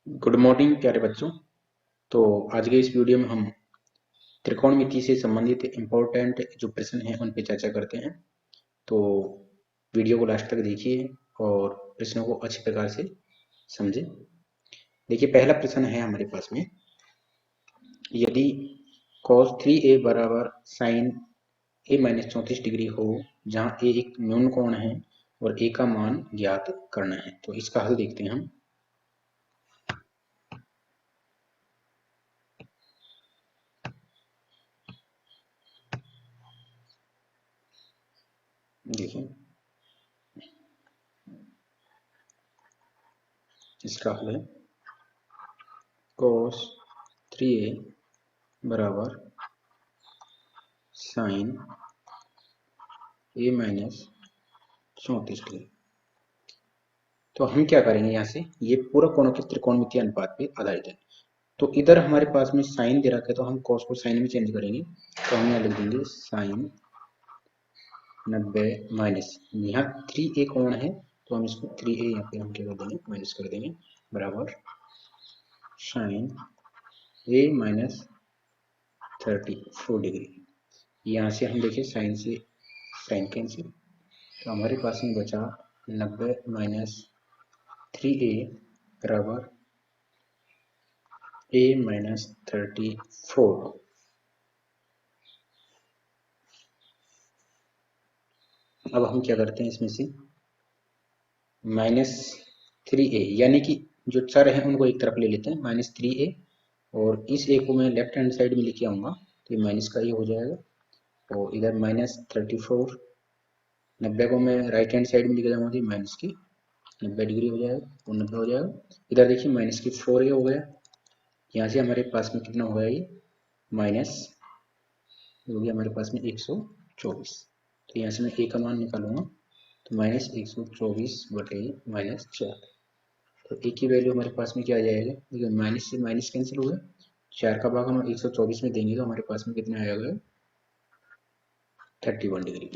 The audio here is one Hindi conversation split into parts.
गुड मॉर्निंग प्यारे बच्चों। तो आज के इस वीडियो में हम त्रिकोणमिति से संबंधित इम्पोर्टेंट जो प्रश्न हैं उन पर चर्चा करते हैं। तो वीडियो को लास्ट तक देखिए और प्रश्नों को अच्छी प्रकार से समझें। देखिए, पहला प्रश्न है हमारे पास में, यदि cos 3a बराबर साइन a माइनस 34 डिग्री हो, जहाँ a एक न्यून कोण है और a का मान ज्ञात करना है। तो इसका हल देखते हैं हम। देखिए, इसका हल है cos 3a बराबर साइन a माइनस 34 डिग्री। तो हम क्या करेंगे, यहाँ से ये पूरा कोणों के त्रिकोणमितीय अनुपात पे आधारित है। तो इधर हमारे पास में साइन दे रखा है, तो हम कॉस को साइन में चेंज करेंगे। तो हम यहाँ लिख देंगे साइन 90 माइनस, यहाँ 3a कोण है तो हम इसको 3a यहाँ पे हम क्या कर देंगे, माइनस कर देंगे, बराबर साइन a माइनस 34 डिग्री। यहाँ से हम देखिए साइन से साइन कैंसिल, तो हमारे पास में बचा 90 माइनस 3a बराबर a माइनस 34। अब हम क्या करते हैं, इसमें से -3a, यानी कि जो चर है उनको एक तरफ ले लेते हैं, -3a, और इस a को मैं लेफ्ट हैंड साइड में लेके आऊंगा तो ये माइनस का ही हो जाएगा, और इधर -34, 90 को मैं राइट हैंड साइड में लेके जाऊंगा तो माइनस की 90 डिग्री हो जाएगा, और 90 हो जाएगा। इधर देखिए माइनस की 4a हो गया, यहाँ से हमारे पास में कितना हो गया, ये माइनस हो गया हमारे पास में 124। तो यहाँ से मैं a का मान निकालूंगा तो -124/-4। तो a की वैल्यू हमारे पास में क्या आ जाएगा, देखिए माइनस से माइनस कैंसिल हो गया, 4 का भाग हम 124 में देंगे तो हमारे पास में कितना आएगा, 31 डिग्री।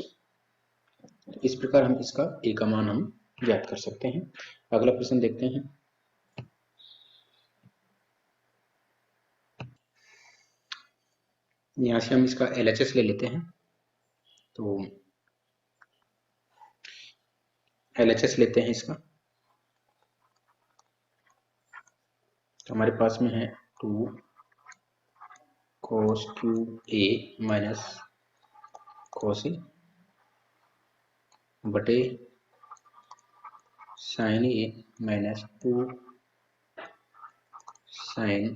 तो इस प्रकार हम इसका a का मान हम ज्ञात कर सकते हैं। अगला प्रश्न देखते हैं। यहाँ से हम इसका LHS ले लेते हैं। तो LHS लेते हैं इसका, तो हमारे पास में है 2 cos cube a minus cos a बटे sine a minus 2 sine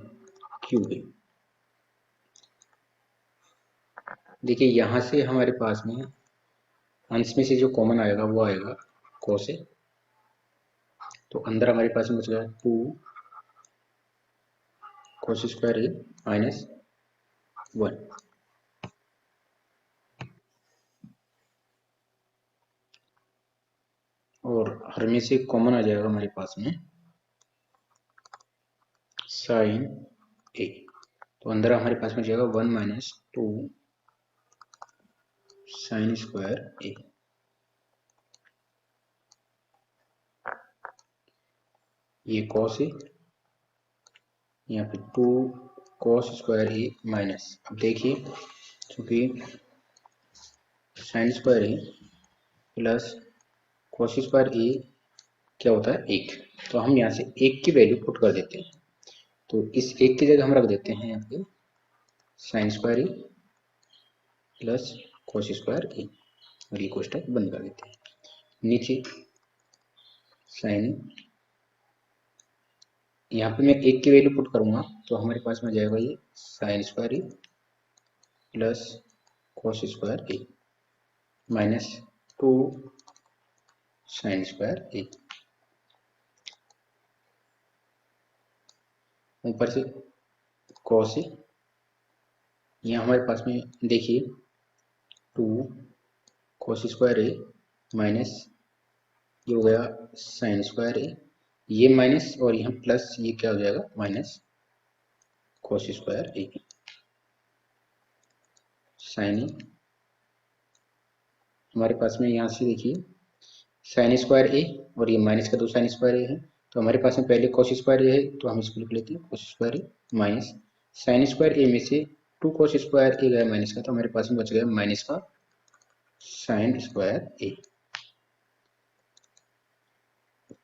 cube a। देखिए, यहाँ से हमारे पास में अंश में से जो कॉमन आएगा वो आएगा cos a, तो अंदर हमारे पास में बच गया 2 cos स्क्वायर a माइनस 1, और हर में से कॉमन आ जाएगा हमारे पास में साइन a, तो अंदर हमारे पास में जाएगा 1 माइनस 2 साइन स्क्वायर a। ये cos a, यहाँ पे 2 cos स्क्वायर a माइनस, अब देखिए चूंकि sign square a plus cos square a क्या होता है, 1, तो हम यहाँ से 1 की वैल्यू पुट कर देते हैं। तो इस 1 की जगह हम रख देते हैं यहाँ पे sign square a plus cos square a, और ये कोष्टक बंद कर देते हैं। नीचे साइन, यहाँ पे मैं 1 की वैल्यू पुट करूंगा तो हमारे पास में जाएगा ये sign square a plus cos square a minus 2 sign square a, ऊपर से cos a, यहाँ हमारे पास में देखिए 2 cos स्क्वायर a माइनस ये हो गया साइन स्क्वायर a, ये माइनस और यहाँ प्लस, ये क्या हो जाएगा minus cos square a sine a। हमारे पास में यहाँ से देखिए साइन स्क्वायर a और ये माइनस का 2 साइन स्क्वायर a है, तो हमारे पास में पहले कॉस स्क्वायर ए है, तो हम इसको लिख लेते हैं cos square A minus sine square ए में से 2 कॉस स्क्वायर ए गया माइनस का, तो हमारे पास में बच गया माइनस का sign square A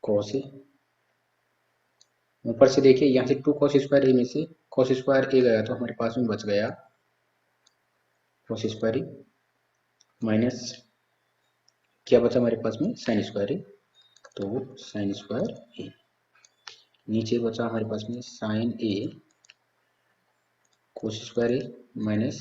cos A. ऊपर से देखिए यहाँ से 2 कॉस स्क्वायर ए में से कॉस स्क्वायर ए गया, तो हमारे पास में बच गया कॉस स्क्वायर ए माइनस क्या बचा हमारे पास में साइन स्क्वायर ए, तो साइन स्क्वायर ए। नीचे बचा हमारे पास में sine A cos square A minus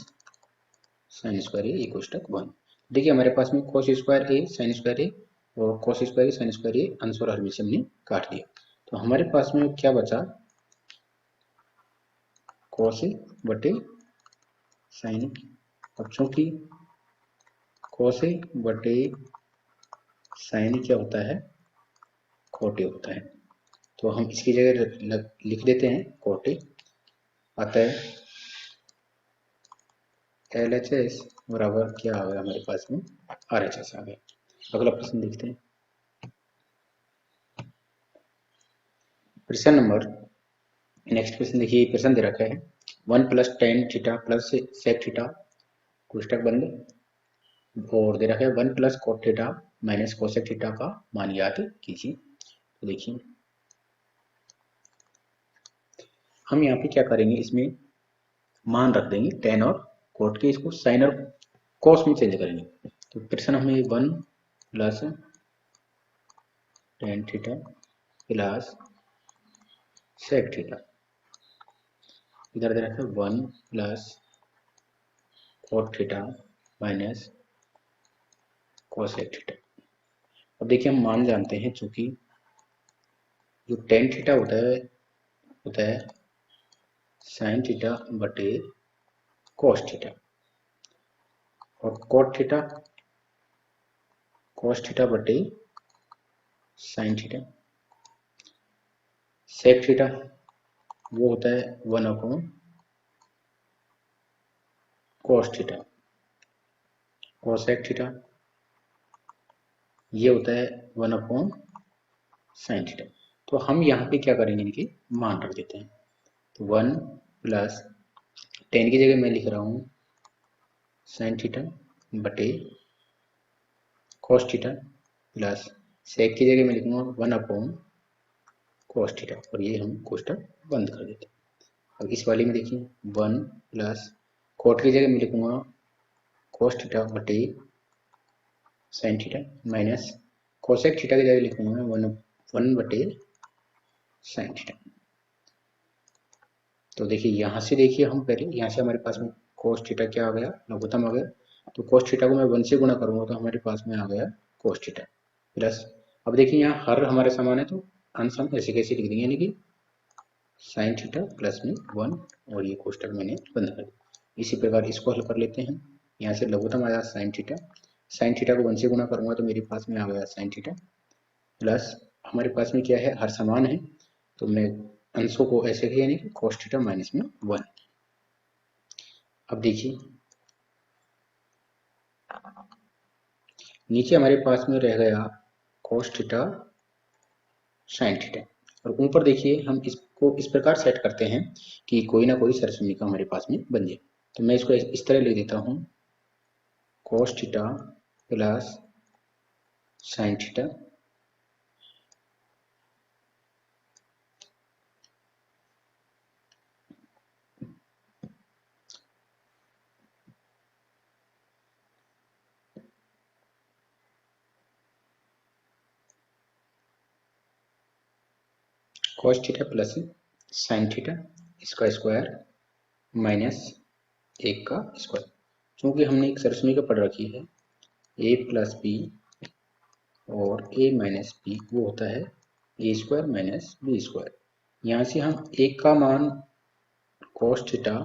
sine square A equal to 1। देखिए हमारे पास में cos square A sine square A और cos square A sine square A अंश और हर में से हमने काट दिया, तो हमारे पास में क्या बचा कोस ए बटे साइन ए। अब चूंकि कोस ए बटे साइन ए क्या होता है कोट ए होता है, तो हम इसकी जगह लिख देते हैं कोट ए। अतः LHS बराबर क्या आ गया हमारे पास में RHS आ गया। अगला प्रश्न देखते हैं। प्रश्न नंबर नेक्स्ट प्रश्न देखिए, प्रश्न दे रखा है 1 plus tan theta plus sec theta कोष्टक बंद, और दे रखा है 1 plus cot theta minus cosec theta का मान ज्ञात कीजिए। तो देखिए हम यहाँ पे क्या करेंगे, इसमें मान रख देंगे टेन और कोट के, इसको साइन और कॉस में चेंज करेंगे। तो प्रश्न हमें 1 plus tan theta plus sec theta, इधर दे रखा है 1 plus cot theta minus cosec theta. अब देखिए हम मान जानते हैं, चूंकि जो टेन थीटा होता है साइन थीटा बटे कोस थीटा, और कोट थीटा कोस थीटा बटे साइन थीटा। सेक थीटा वो होता है 1 upon cos theta, cosec theta ये होता है 1 अपॉन साइन थीटा। तो हम यहाँ पे क्या करेंगे, इनके मान रख देते हैं। तो 1 प्लस टेन की जगह मैं लिख रहा हूँ साइन थीटा बटे कोस थीटा प्लस सेक की जगह मैं लिखूंगा 1 अपॉन कोस थीटा, और ये हम कोष्टक बंद कर देते हैं। अब इस वाले में देखिए 1 प्लस कोट की जगह मैं लिखूंगा कोस थीटा बटे sine theta minus cosec theta की जगह लिखूंगा 1 बटे साइन थीटा। तो देखिए यहाँ से देखिए हम पहले यहाँ से हमारे पास में कोस थीटा क्या आ गया, लघुत्तम आ गया। तो कोस थीटा को मैं 1 से गुणा करूंगा तो हमारे पास में आ गया कोस थीटा प्लस, अब देखिए यहाँ हर हमारे समान है तो अंश हम ऐसे कैसे लिख देंगे, यानी कि साइन थीटा प्लस में 1, और ये कोष्टक मैंने बंद कर दिया। इसी प्रकार इसको हल कर लेते हैं। यहाँ से लघुत्तम आया साइन थीटा को 1 से गुणा करूंगा तो मेरे पास में आ गया साइन थीटा प्लस, हमारे पास में क्या है हर समान है, तो मैं अंशों को ऐसे किया, यानी कि कोस थीटा माइनस में 1। अब देखिए नीचे हमारे पास में रह गया कोस थीटा साइन थीटा, और ऊपर देखिए हम इसको इस प्रकार सेट करते हैं कि कोई ना कोई सरसमीका हमारे पास में बन जाए। तो मैं इसको इस तरह लिख देता हूँ कोस theta plus sine theta cos theta plus sine theta इसका स्क्वायर माइनस 1 का स्क्वायर। क्योंकि हमने एक सरसमीका पढ़ रखी है a प्लस बी और a माइनस बी वो होता है a square minus B square. यहाँ से हम 1 का मान cos theta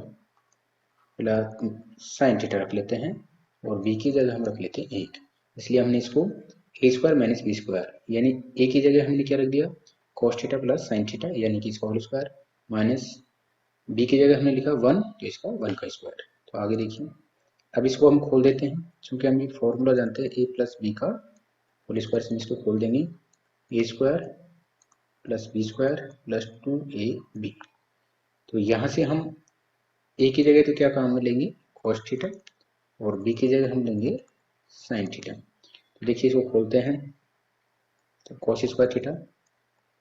plus sine theta रख लेते हैं, और b की जगह हम रख लेते हैं 1, इसलिए हमने इसको a square minus B square, यानी a की जगह हमने क्या रख दिया cos theta plus sine theta, यानी कि इसका होल स्क्वायर, माइनस b की जगह हमने लिखा 1 तो इसका 1 का स्क्वायर। तो आगे देखिए अब इसको हम खोल देते हैं, क्योंकि हम ये फॉर्मूला जानते हैं a प्लस बी का होल स्क्वायर से हम इसको खोल देंगे a square plus B square plus 2ab। तो यहाँ से हम ए की जगह तो क्या काम में लेंगे, cos थीटा, और बी की जगह हम लेंगे sin थीटा। तो देखिए इसको खोलते हैं, तो cos square theta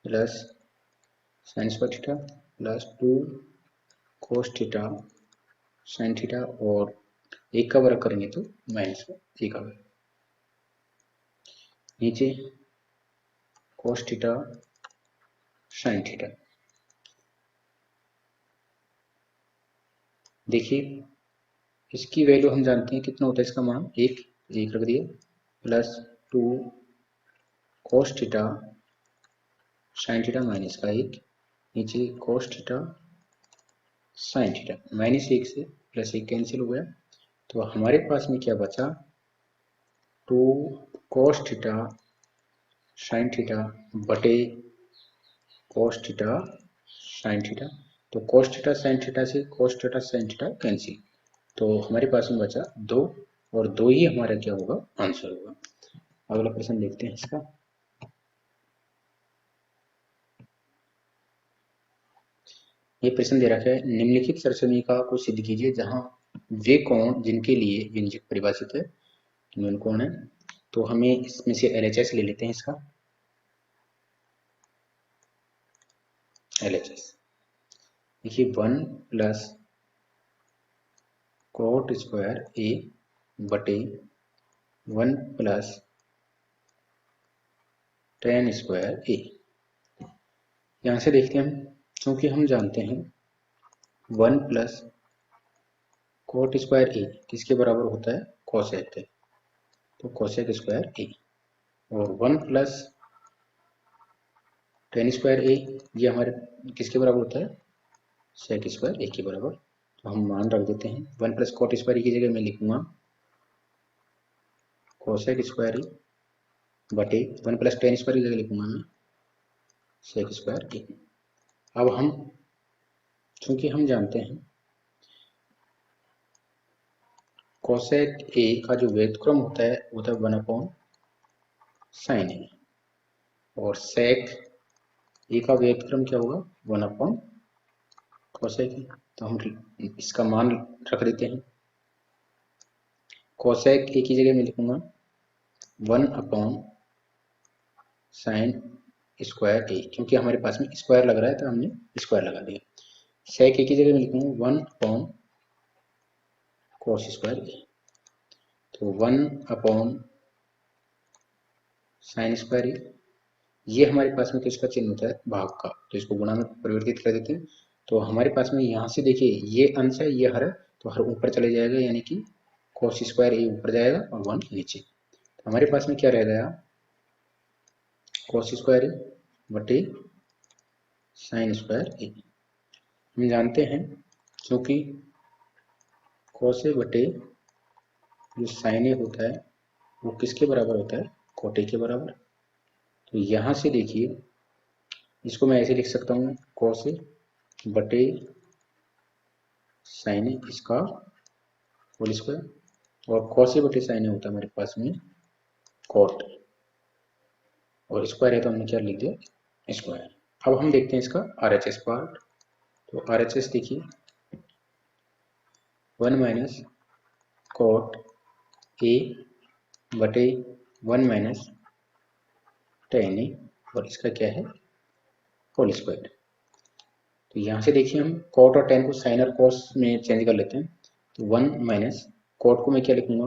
plus sin square theta plus 2 cos theta sin theta, और एक का वर्ग करेंगे तो माइनस एक का वर्ग, नीचे cos थीटा sin थीटा। देखिए इसकी वैल्यू हम जानते हैं कितना होता है, इसका मान एक रख दिया, plus 2 cos theta sin theta minus का एक, नीचे cos theta sin theta, minus एक से प्लस एक कैंसिल हो गया, तो हमारे पास में क्या बचा, 2 cos थीटा sin थीटा बटे cos थीटा sin थीटा। तो cos थीटा sin थीटा से cos theta sin theta cancel, तो हमारे पास में बचा 2, और 2 ही हमारा क्या होगा, आंसर होगा। अगला प्रश्न देखते हैं इसका। ये प्रश्न दे रखा है, निम्नलिखित सरसमीका को सिद्ध कीजिए जहां वे कोण जिनके लिए व्यंजक परिभाषित है निम्न कोण है। तो हमें इसमें से LHS ले लेते हैं, इसका LHS देखिए 1 प्लस कोट स्क्वायर ए बटे 1 प्लस टेन स्क्वायर ए। यहाँ से देखते हैं हम, क्योंकि हम जानते हैं 1 प्लस कोट स्क्वायर ए किसके बराबर होता है, कोसेक है, तो कोसेक स्क्वायर ए, और 1 प्लस टेन स्क्वायर ए ये हमारे किसके बराबर होता है, सेक स्क्वायर ए के बराबर। तो हम मान रख देते हैं, 1 प्लस कोट स्क्वायर ए की जगह मैं लिखूंगा कोसेक स्क्वायर ए बटे 1 प्लस टेन स्क्वायर की जगह लिखूंगा मैं सेक स्क्वायर ए। अब हम चूंकि हम जानते हैं कोसेक ए का जो व्युत्क्रम होता है वो होता है 1 अपॉन साइन ए, और सेक ए का व्युत्क्रम क्या होगा, 1 अपॉन कोसेक ए। तो हम इसका मान रख देते हैं, कोसेक ए की जगह मैं लिखूंगा 1 अपॉन साइन स्क्वायर ए, क्योंकि हमारे पास में स्क्वायर लग रहा है तो हमने स्क्वायर लगा दिया। सेक ए की जगह मैं लिखूंगा 1 अपॉन कोस स्क्वायर ए, तो 1 अपॉन साइन स्क्वायर ए, ये हमारे पास में किसका चिन्ह होता है, भाग का, तो इसको गुणा में परिवर्तित कर देते हैं। तो हमारे पास में यहाँ से देखिए ये अंश है, ये हर है, तो हर ऊपर चले जाएगा, यानी कि कोस स्क्वायर ए ऊपर जाएगा और 1 नीचे। तो हमारे पास में क्या रह गया, कोस स्क्वायर ए बटे साइन स्क्वायर ए। हम जानते हैं क्योंकि कोस ए बटे जो साइन ए होता है वो किसके बराबर होता है, कोट ए के बराबर। तो यहाँ से देखिए इसको मैं ऐसे लिख सकता हूँ, कोस ए बटे साइन ए इसका होल स्क्वायर, और कॉस ए बटे साइन ए होता है हमारे पास में कॉट, और स्क्वायर है तो हमने क्या लिख दिया, स्क्वायर। अब हम देखते हैं इसका RHS पार्ट। तो RHS देखिए 1 माइनस कॉट ए बटे 1 माइनस टेन ए, और इसका क्या है, होल स्क्वायर। तो यहाँ से देखिए हम कॉट और टेन को साइन और कॉस में चेंज कर लेते हैं। तो 1 माइनस कॉट को मैं क्या लिखूंगा,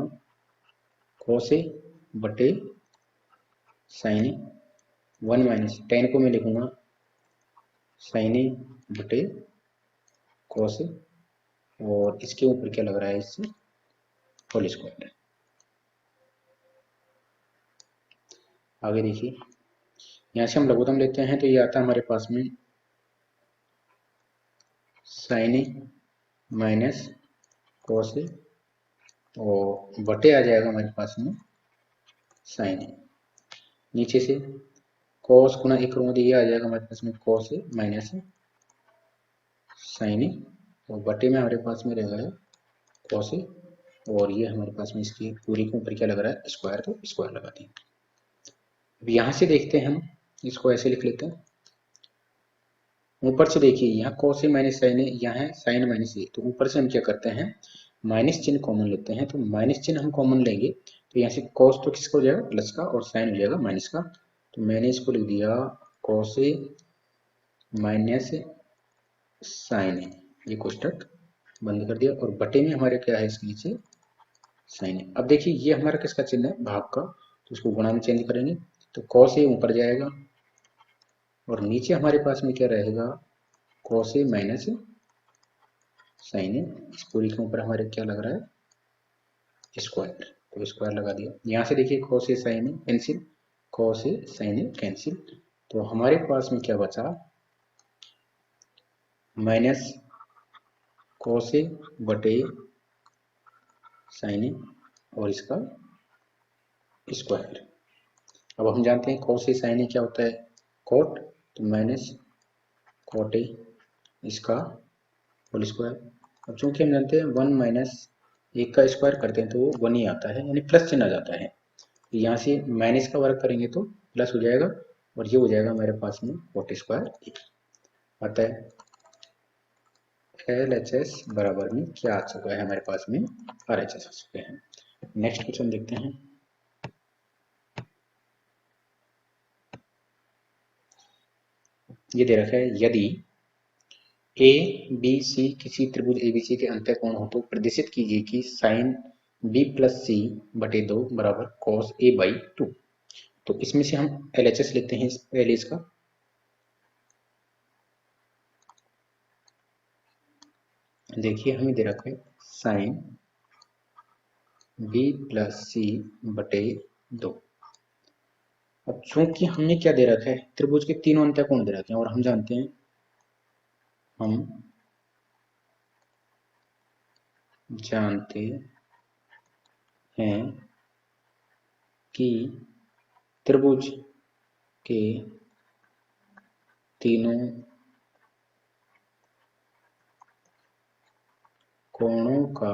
कॉस ए बटे साइन ए, 1 माइनस टेन को मैं लिखूंगा साइन ए बटे कॉस ए, और इसके ऊपर क्या लग रहा है, इससे होल स्क्वायर। आगे देखिए यहाँ से हम लघुत्तम लेते हैं, तो ये आता है हमारे पास में sine A minus cos A, और बटे आ जाएगा हमारे पास में साइन ए, नीचे से कॉस गुना एक करूँगा तो ये आ जाएगा हमारे पास में कॉस ए माइनस साइन ए, और बटे में हमारे पास में रहेगा कॉस ए, और ये हमारे पास में इसकी पूरी के ऊपर क्या लग रहा है, स्क्वायर, तो स्क्वायर लगाते हैं। अब यहाँ से देखते हैं हम इसको ऐसे लिख लेते हैं, ऊपर से देखिए यहाँ cos ए माइनस साइन ए, यहाँ है साइन माइनस ए, तो ऊपर से हम क्या करते हैं माइनस चिन्ह कॉमन लेते हैं। तो माइनस चिन्ह हम कॉमन लेंगे तो यहाँ से cos तो किसका हो जाएगा प्लस का और साइन हो जाएगा माइनस का। तो मैंने इसको लिख दिया cos ए माइनस साइन ए, ये कोष्टक बंद कर दिया और बटे में हमारे क्या है इसके नीचे साइन ए। अब देखिए ये हमारा किसका चिन्ह है भाग का, तो इसको गुणा में चेंज करेंगे तो cos ए ऊपर जाएगा और नीचे हमारे पास में क्या रहेगा cos ए माइनस साइन ए। इस पूरी के ऊपर हमारे क्या लग रहा है स्क्वायर, तो स्क्वायर लगा दिया। यहाँ से देखिए cos ए साइन ए कैंसिल, cos ए साइन ए कैंसिल, तो हमारे पास में क्या बचा माइनस cos ए बटे साइन ए और इसका स्क्वायर। अब हम जानते हैं cos ए साइन ए क्या होता है cot, तो माइनस cot ए इसका होल स्क्वायर। अब चूंकि हम जानते हैं 1 माइनस 1 का स्क्वायर करते हैं तो वो 1 ही आता है, यानी प्लस चिन्ह आ जाता है। तो यहाँ से माइनस का वर्ग करेंगे तो प्लस हो जाएगा और ये हो जाएगा हमारे पास में cot स्क्वायर आता है। LHS बराबर में क्या आ चुका है हमारे पास में RHS आ चुके हैं। नेक्स्ट क्वेश्चन देखते हैं। ये दे रखा है यदि ए बी सी किसी त्रिभुज एबीसी के अंतःकोण हो तो प्रदर्शित कीजिए कि साइन बी प्लस सी बटे 2 बराबर कॉस ए बाई 2। तो इसमें से हम LHS लेते हैं पहले इसका। देखिए हमें दे रखा है साइन बी प्लस सी बटे 2। अब चूंकि हमने क्या दे रखा है त्रिभुज के तीनों अंतःकोण दे रखे हैं और हम जानते हैं कि त्रिभुज के तीनों कोणों का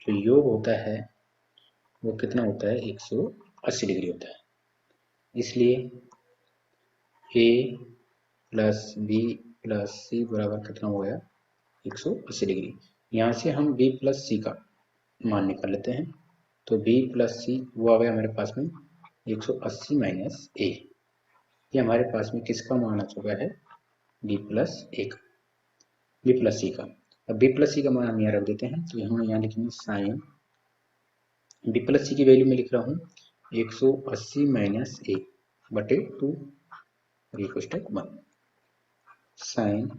जो योग होता है वो कितना होता है 180 डिग्री होता है। इसलिए ए प्लस बी प्लस सी बराबर कितना हो गया 180 डिग्री। यहाँ से हम बी प्लस सी का मान निकाल लेते हैं तो बी प्लस सी वो आ गया हमारे पास में 180 माइनस ए। ये हमारे पास में किसका मान आ चुका है बी प्लस ए का, बी प्लस सी का। अब बी प्लस सी का मान हम यहाँ रख देते हैं तो हम यहाँ लिखेंगे साइन बी प्लस सी की वैल्यू में लिख रहा हूँ 180 माइनस ए बटे 2 कोष्टक 1 साइन।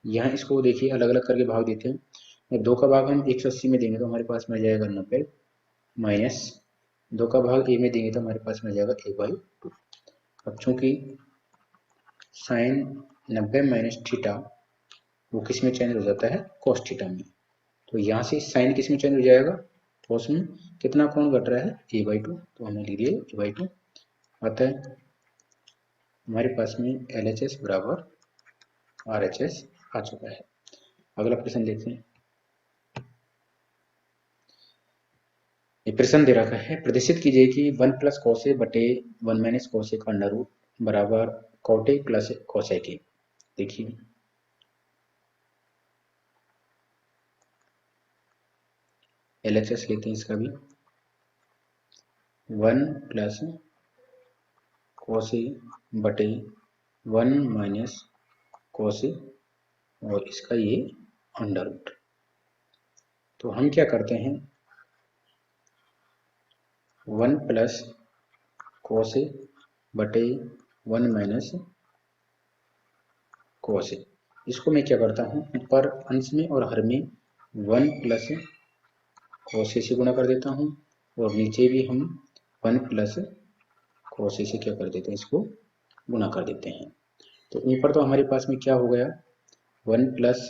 यहाँ इसको देखिए अलग अलग करके भाग देते हैं। 2 का भाग हम 180 में देंगे तो हमारे पास में जाएगा 90 माइनस 2 का भाग ए में देंगे तो हमारे पास में जाएगा ए बाई 2। अब चूंकि साइन 90 माइनस थीटा वो किस में चेंज हो जाता है cos थीटा में, तो यहाँ से साइन किस में चेंज हो जाएगा cos में। कितना कोण घट रहा है ए बाई 2, तो हमने लिख दिया ए बाई 2 आता है। हमारे पास में LHS बराबर RHS आ चुका है। अगला प्रश्न देखते हैं। ये प्रश्न दे रखा है प्रदर्शित कीजिए कि 1 प्लस कॉस ए बटे 1 माइनस कॉस ए का अंडर रूट बराबर कॉट ए प्लस कॉस ए के। देखिए LHS लेते हैं इसका भी 1 प्लस कॉस ए बटे 1 माइनस कॉस ए और इसका ये अंडर रूट। तो हम क्या करते हैं 1 प्लस कॉस ए बटे 1 माइनस कॉस ए, इसको मैं क्या करता हूँ ऊपर अंश में और हर में 1 प्लस कॉस ए से गुणा कर देता हूँ और नीचे भी हम 1 प्लस कॉस ए से क्या कर देते हैं इसको गुणा कर देते हैं। तो ऊपर तो हमारे पास में क्या हो गया 1 प्लस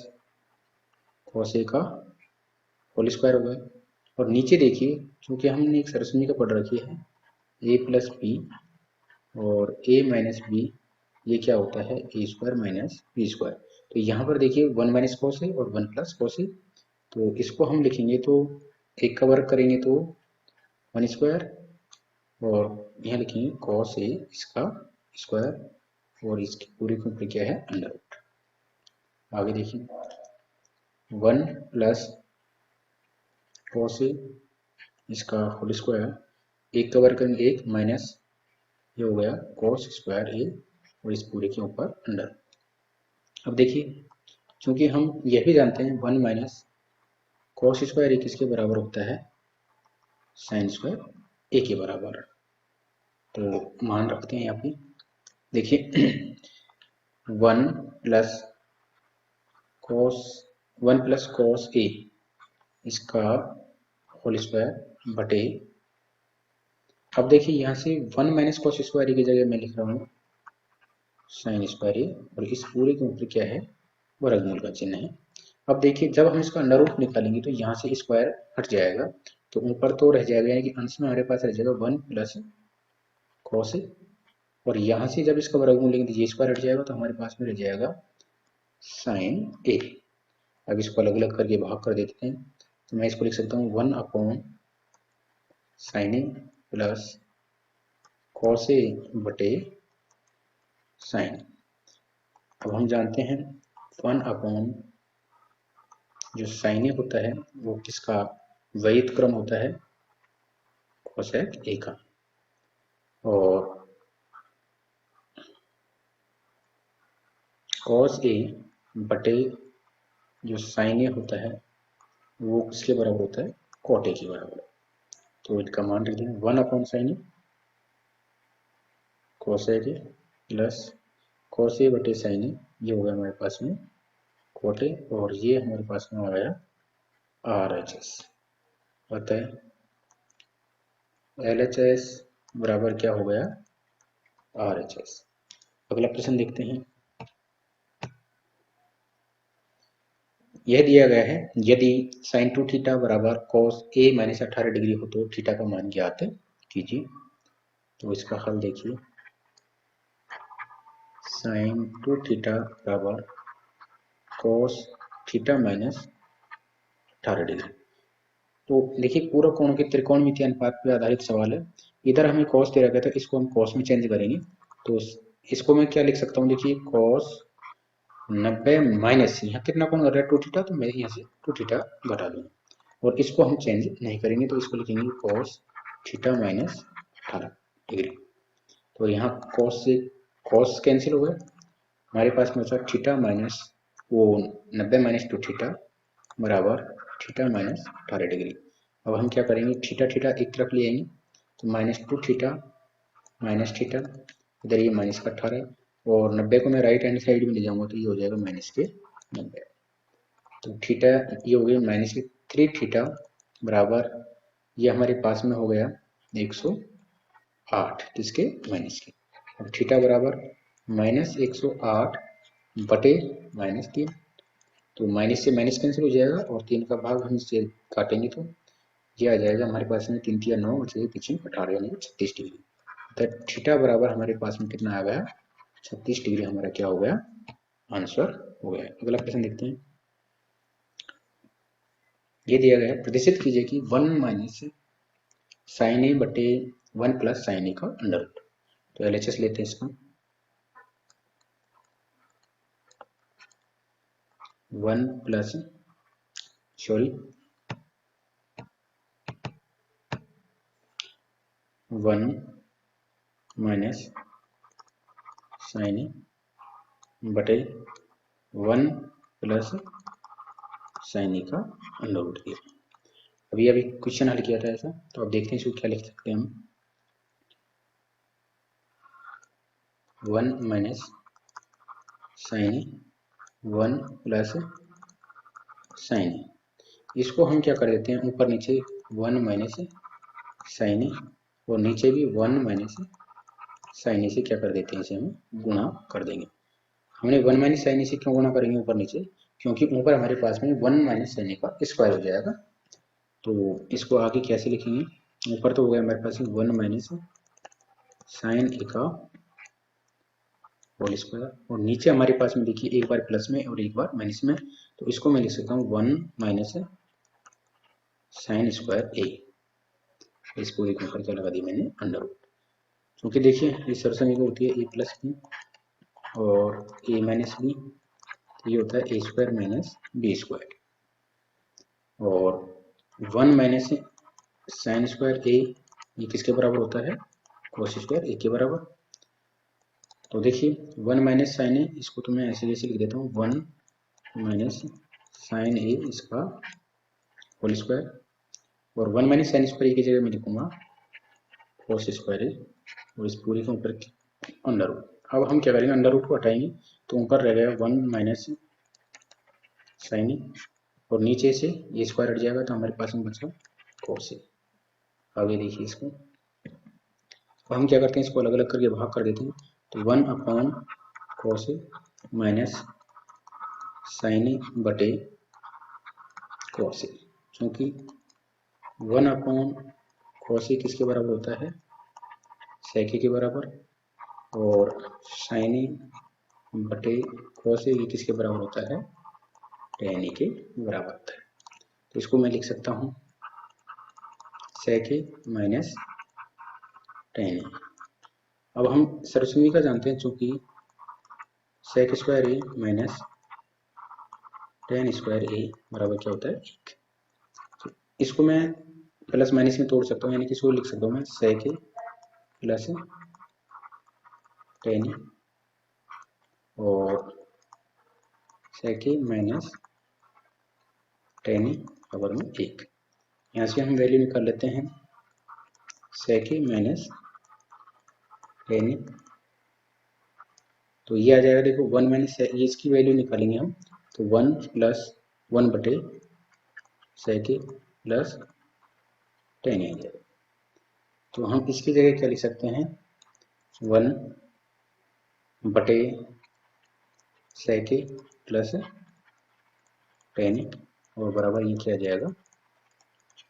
कॉस ए का होल स्क्वायर हो गया और नीचे देखिए क्योंकि हमने एक सरसमी का पढ़ रखी है ए प्लस बी और ए माइनस बी ये क्या होता है ए स्क्वायर माइनस बी स्क्वायर। तो यहाँ पर देखिए 1 माइनस कॉस ए और 1 प्लस कॉस ए, तो इसको हम लिखेंगे तो एक का वर्ग करेंगे तो 1 स्क्वायर और यहाँ लिखेंगे कॉस ए इसका स्क्वायर और इसकी पूरी की पूरी क्या है अंडर रूट। आगे देखिए 1 प्लस कॉस ए इसका होल स्क्वायर, एक का वर्ग करेंगे 1 माइनस ये हो गया कॉस स्क्वायर ए और इस पूरे के ऊपर अंडर। अब देखिए चूंकि हम यह भी जानते हैं 1 माइनस कॉस स्क्वायर ए किसके बराबर होता है साइन स्क्वायर ए के बराबर। तो मान रखते हैं यहाँ पे देखिए 1 प्लस कॉस ए इसका होल स्क्वायर बटे, अब देखिए यहाँ से 1 माइनस कॉस स्क्वायर की जगह मैं लिख रहा हूँ साइन स्क्वायर ए और इस पूरे के ऊपर क्या है वर्गमूल का चिन्ह है। अब देखिए जब हम इसका अंडर रूट निकालेंगे तो यहाँ से स्क्वायर हट जाएगा तो ऊपर तो रह जाएगा, यानी कि अंश में हमारे पास रह जाएगा 1 प्लस कॉस ए और यहाँ से जब इसका वर्गमूल लेंगे तो ये स्क्वायर हट जाएगा तो हमारे पास में रह जाएगा साइन ए। अब इसको अलग अलग करके भाग कर देते हैं तो मैं इसको लिख सकता हूँ 1 upon sine A plus cos A बटे साइन। अब हम जानते हैं 1 अपॉन जो साइन ए होता है वो किसका वैध क्रम होता है कोसेक ए का, और कॉस ए बटे जो साइन ए होता है वो किसके बराबर होता है कॉट ए के बराबर। तो इसका मान रख देंगे 1 upon sine A cosec A plus cos A बटे साइन ए, ये हो गया हमारे पास में कॉट ए और ये हमारे पास में आ गया आर एच एस। अतः एल एच एस बराबर क्या हो गया आर एच एस। अगला प्रश्न देखते हैं। यह दिया गया है यदि साइन 2 थीटा बराबर कॉस ए माइनस 18 डिग्री हो तो थीटा का मान ज्ञात कीजिए। तो इसका हल देखिए साइन 2 थीटा बराबर कॉस थीटा माइनस 18 डिग्री। तो देखिए पूरा कोण के त्रिकोणमितीय अनुपात पर आधारित सवाल है। इधर हमें कॉस दे रखा था, इसको हम कॉस में चेंज करेंगे तो इसको मैं क्या लिख सकता हूँ, देखिए कॉस 90 माइनस यहाँ कितना कोण कर रहा है 2 थीटा, तो मैं यहाँ से 2 थीटा घटा दूंगा और इसको हम चेंज नहीं करेंगे तो इसको लिखेंगे कॉस थीटा माइनस 18 डिग्री। तो यहाँ कॉस से कॉस कैंसिल हो गया, हमारे पास में बचा थीटा माइनस वो 90 माइनस 2 थीटा बराबर थीटा माइनस 18 डिग्री। अब हम क्या करेंगे थीटा थीटा एक तरफ ले आएंगे तो -2 थीटा माइनस थीटा, इधर ये माइनस का 18 और 90 को मैं राइट हैंड साइड में ले जाऊंगा तो ये हो जाएगा माइनस के 90। तो थीटा ये हो गया माइनस के 3 थीटा बराबर ये हमारे पास में हो गया 108 किसके माइनस के। अब थीटा बराबर -108 बटे -3, तो माइनस से माइनस कैंसिल हो जाएगा और 3 का भाग हम इससे काटेंगे तो ये आ जाएगा हमारे पास में 3 3 9 और 6 18 यानी 36 डिग्री। तो थीटा बराबर हमारे पास में कितना आ गया 36 डिग्री, हमारा क्या हो गया आंसर हो गया। अगला प्रश्न देखते हैं। ये दिया गया है प्रदर्शित कीजिए कि 1 माइनस साइन ए बटे 1 प्लस साइन ए का अंडर रूट। तो एलएचएस लेते हैं इसका 1 प्लस 1 माइनस साइन ए बटे 1 प्लस साइन ए का अंडर रूट दिया। अभी क्वेश्चन हल किया था ऐसा, तो अब देखते हैं इसको क्या लिख सकते हैं हम 1 माइनस साइन ए 1 प्लस साइन ए, इसको हम क्या कर देते हैं ऊपर नीचे 1 माइनस साइन ए और नीचे भी 1 माइनस साइन ए से क्या कर देते हैं इसे हम गुणा कर देंगे। हमने 1 माइनस साइन ए से क्यों गुणा करेंगे ऊपर नीचे, क्योंकि ऊपर हमारे पास में 1 माइनस साइन ए का स्क्वायर हो जाएगा। तो इसको आगे कैसे लिखेंगे, ऊपर तो हो गया हमारे पास 1 माइनस साइन ए का होल स्क्वायर और नीचे हमारे पास में देखिए एक बार प्लस में और एक बार माइनस में, तो इसको मैं लिख सकता हूँ 1 माइनस साइन स्क्वायर ए, इस पूरे के ऊपर क्या लगा दी मैंने अंडर रूट। क्योंकि देखिए इस सरसमी को होती है ए प्लस बी और a माइनस बी, ये होता है a square minus B square, और 1 माइनस साइन स्क्वायर a, ये किसके बराबर होता है, कोस स्क्वायर a के बराबर। तो देखिए 1 माइनस साइन ए, इसको तो मैं ऐसे जैसे लिख देता हूँ 1 माइनस साइन ए इसका होल स्क्वायर, और 1 माइनस साइन स्क्वायर की जगह मैं लिखूंगा कोस स्क्वायर ए, और इस पूरी के ऊपर अंडर रूट। अब हम क्या करेंगे, अंडर रूट को हटाएंगे तो ऊपर रह गया 1 माइनस साइन ए, और नीचे से ये स्क्वायर हट जाएगा तो हमारे पास में बचा कोस ए। आगे देखिए इसको, अब हम क्या करते हैं, इसको अलग अलग करके भाग कर देते हैं। तो 1 अपॉन कोस ए माइनस साइन ए बटे कोस ए, क्योंकि 1 अपॉन कोस ए किसके बराबर होता है, सेक ए के बराबर, और साइन ए बटे कोस ए ये किसके बराबर होता है, टेन ए के बराबर होता है। तो इसको मैं लिख सकता हूँ सेक ए माइनस टेन ए। अब हम सर्वसम्मति का जानते हैं, चूंकि sec square A minus ten square ए बराबर क्या होता है, 1। तो इसको मैं प्लस माइनस में तोड़ सकता हूँ, यानी कि इसको लिख सकता हूँ मैं सेक ए प्लस टेन ए और सेक ए माइनस टेन ए बराबर में 1। यहाँ से हम वैल्यू निकाल लेते हैं सेक ए माइनस टेन ए, तो ये आ जाएगा, देखो 1 माइनस ये इसकी वैल्यू निकालेंगे हम, तो 1 प्लस 1 बटे सेक ए प्लस टेन आ जाएगा। तो हम इसकी जगह क्या लिख सकते हैं, 1 बटे सेक ए प्लस टेन ए, और बराबर ये क्या आ जाएगा,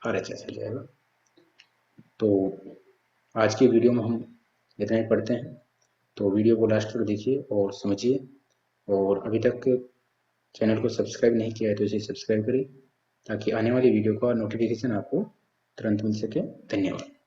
RHS आ जाएगा। तो आज की वीडियो में हम इतना ही पढ़ते हैं, तो वीडियो को लास्ट तक देखिए और समझिए, और अभी तक चैनल को सब्सक्राइब नहीं किया है तो इसे सब्सक्राइब करें, ताकि आने वाली वीडियो का नोटिफिकेशन आपको तुरंत मिल सके। धन्यवाद।